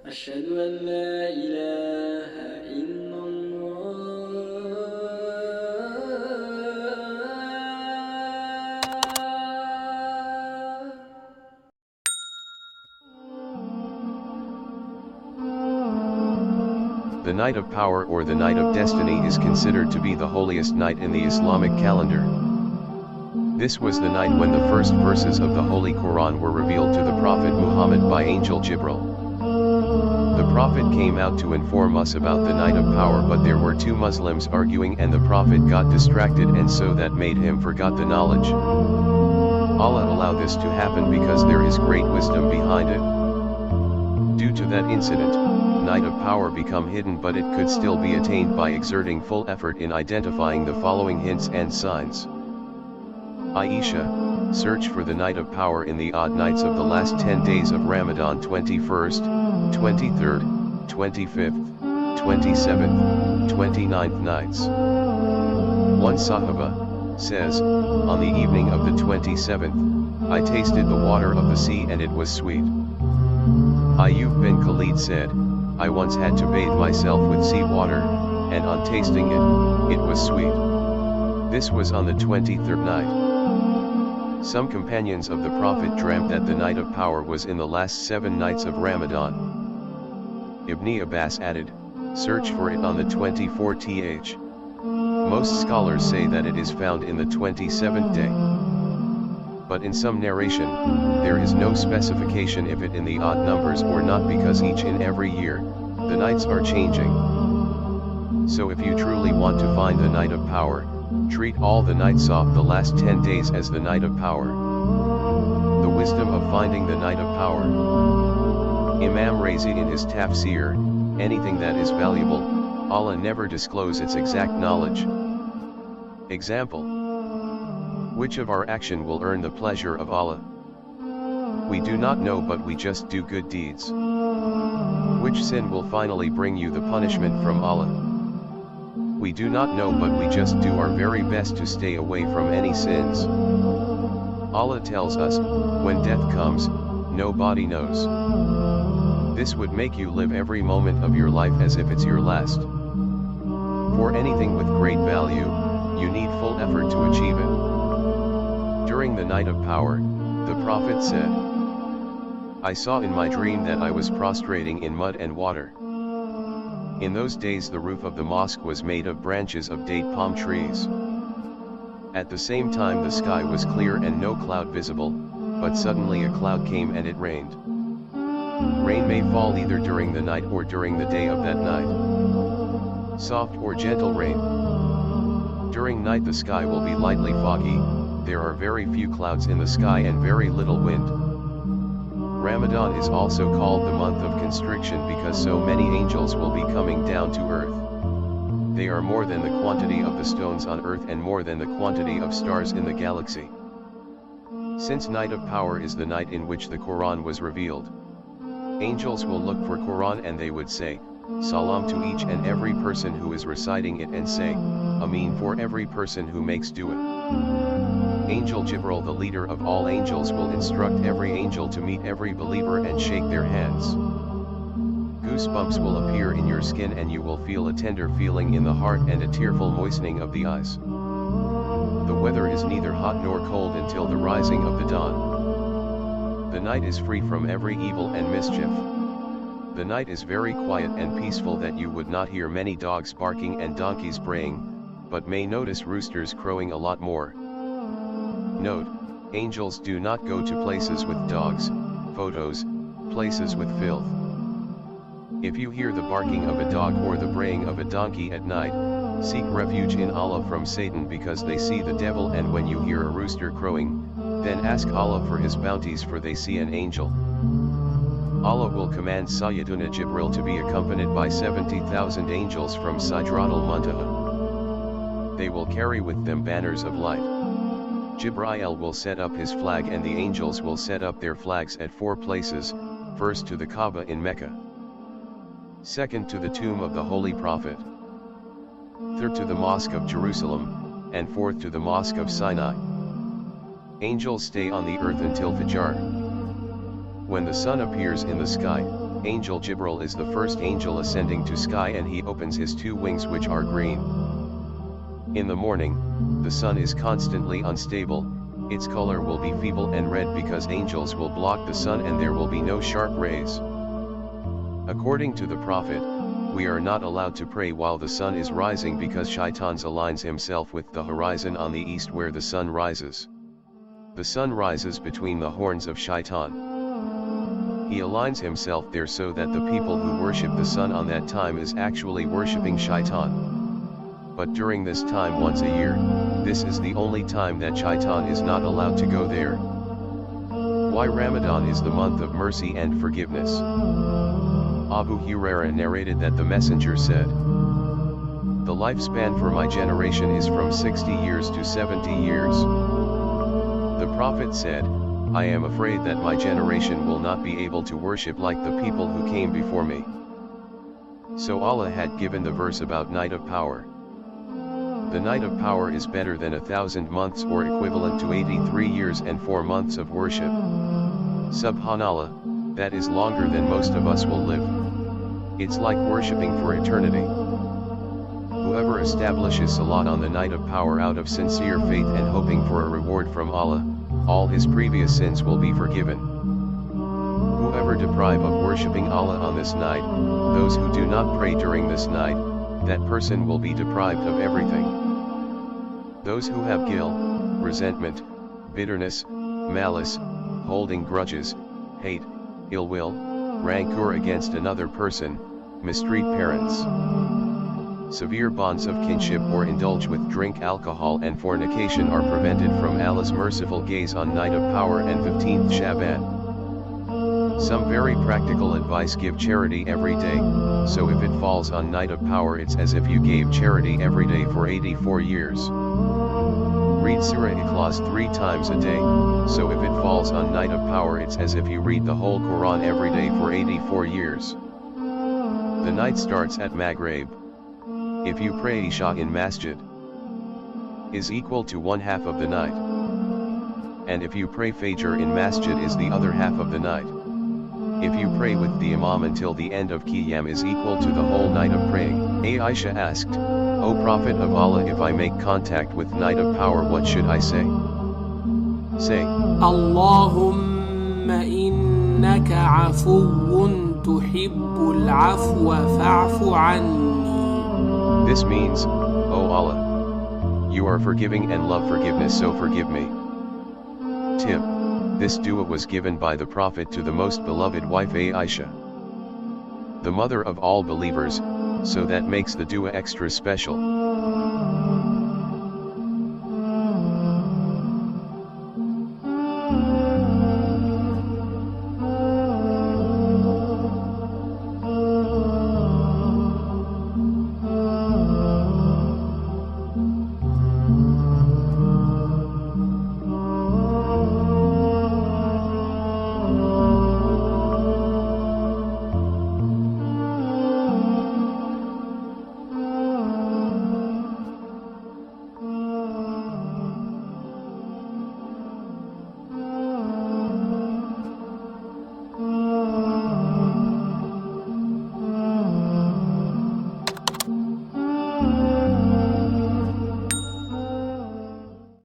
أشهد أن لا إله إلا الله. The Night of Power or the Night of Destiny is considered to be the holiest night in the Islamic calendar. This was the night when the first verses of the Holy Qur'an were revealed to the Prophet Muhammad by Angel Jibrail. The Prophet came out to inform us about the Night of Power, but there were two Muslims arguing and the Prophet got distracted, and so that made him forgot the knowledge. Allah allowed this to happen because there is great wisdom behind it. Due to that incident, Night of Power become hidden, but it could still be attained by exerting full effort in identifying the following hints and signs. Aisha, search for the Night of Power in the odd nights of the last 10 days of Ramadan: 21st, 23rd, 25th, 27th, 29th nights. One Sahaba says, on the evening of the 27th, I tasted the water of the sea and it was sweet. Ayub bin Khalid said, I once had to bathe myself with sea water, and on tasting it, it was sweet. This was on the 23rd night. Some companions of the Prophet dreamt that the Night of Power was in the last 7 nights of Ramadan. Ibn Abbas added, search for it on the 24th. Most scholars say that it is found in the 27th day. But in some narration, there is no specification if it in the odd numbers or not, because each and every year, the nights are changing. So if you truly want to find the Night of Power, treat all the nights of the last 10 days as the Night of Power. The wisdom of finding the Night of Power. Imam Razi in his tafsir, anything that is valuable, Allah never disclose its exact knowledge. Example. Which of our action will earn the pleasure of Allah? We do not know, but we just do good deeds. Which sin will finally bring you the punishment from Allah? We do not know, but we just do our very best to stay away from any sins. Allah tells us, when death comes, nobody knows. This would make you live every moment of your life as if it's your last. For anything with great value, you need full effort to achieve it. During the Night of Power, the Prophet said, I saw in my dream that I was prostrating in mud and water. In those days the roof of the mosque was made of branches of date palm trees. At the same time the sky was clear and no cloud visible, but suddenly a cloud came and it rained. Rain may fall either during the night or during the day of that night. Soft or gentle rain. During night the sky will be lightly foggy, there are very few clouds in the sky and very little wind. Ramadan is also called the month of constriction because so many angels will be coming down to earth. They are more than the quantity of the stones on earth and more than the quantity of stars in the galaxy. Since Night of Power is the night in which the Quran was revealed, angels will look for Quran and they would say, Salam to each and every person who is reciting it, and say, Ameen for every person who makes dua. Angel Jibrail, the leader of all angels, will instruct every angel to meet every believer and shake their hands. Goosebumps will appear in your skin and you will feel a tender feeling in the heart and a tearful moistening of the eyes. The weather is neither hot nor cold until the rising of the dawn. The night is free from every evil and mischief. The night is very quiet and peaceful that you would not hear many dogs barking and donkeys braying, but may notice roosters crowing a lot more. Note, angels do not go to places with dogs, photos, places with filth. If you hear the barking of a dog or the braying of a donkey at night, seek refuge in Allah from Satan, because they see the devil, and when you hear a rooster crowing, then ask Allah for his bounties, for they see an angel. Allah will command Sayyiduna Jibril to be accompanied by 70,000 angels from Sidratul Muntaha. They will carry with them banners of light. Jibrail will set up his flag and the angels will set up their flags at 4 places, first to the Kaaba in Mecca, second to the tomb of the Holy Prophet, third to the Mosque of Jerusalem, and fourth to the Mosque of Sinai. Angels stay on the earth until Fajr. When the sun appears in the sky, Angel Jibrail is the first angel ascending to sky, and he opens his two wings which are green. In the morning, the sun is constantly unstable, its color will be feeble and red because angels will block the sun and there will be no sharp rays. According to the Prophet, we are not allowed to pray while the sun is rising because Shaitan aligns himself with the horizon on the east where the sun rises. The sun rises between the horns of Shaitan. He aligns himself there so that the people who worship the sun on that time is actually worshipping Shaitan. But during this time once a year, this is the only time that Shaitan is not allowed to go there. Why Ramadan is the month of mercy and forgiveness. Abu Hurairah narrated that the Messenger said, "The lifespan for my generation is from 60 years to 70 years." The Prophet said, "I am afraid that my generation will not be able to worship like the people who came before me." So Allah had given the verse about Night of Power. The Night of Power is better than 1,000 months or equivalent to 83 years and 4 months of worship. Subhanallah, that is longer than most of us will live. It's like worshipping for eternity. Whoever establishes Salat on the Night of Power out of sincere faith and hoping for a reward from Allah, all his previous sins will be forgiven. Whoever deprive of worshipping Allah on this night, those who do not pray during this night, that person will be deprived of everything. Those who have guilt, resentment, bitterness, malice, holding grudges, hate, ill will, rancor against another person, mistreat parents, severe bonds of kinship or indulge with drink, alcohol and fornication are prevented from Allah's merciful gaze on Night of Power and 15th Shaban. Some very practical advice: give charity every day, so if it falls on Night of Power it's as if you gave charity every day for 84 years. Read Surah Ikhlas 3 times a day, so if it falls on Night of Power it's as if you read the whole Quran every day for 84 years. The night starts at Maghrib. If you pray Isha in Masjid, is equal to 1/2 of the night. And if you pray Fajr in Masjid is the other half of the night. If you pray with the Imam until the end of Qiyam is equal to the whole night of praying. Aisha asked, "O Prophet of Allah, if I make contact with Night of Power, what should I say?" Say, Allahumma innaka afuwun tuhibbul afwa fa'fu anni. This means, "O Allah, you are forgiving and love forgiveness, so forgive me." Tip: this dua was given by the Prophet to the most beloved wife Aisha, the mother of all believers, so that makes the dua extra special.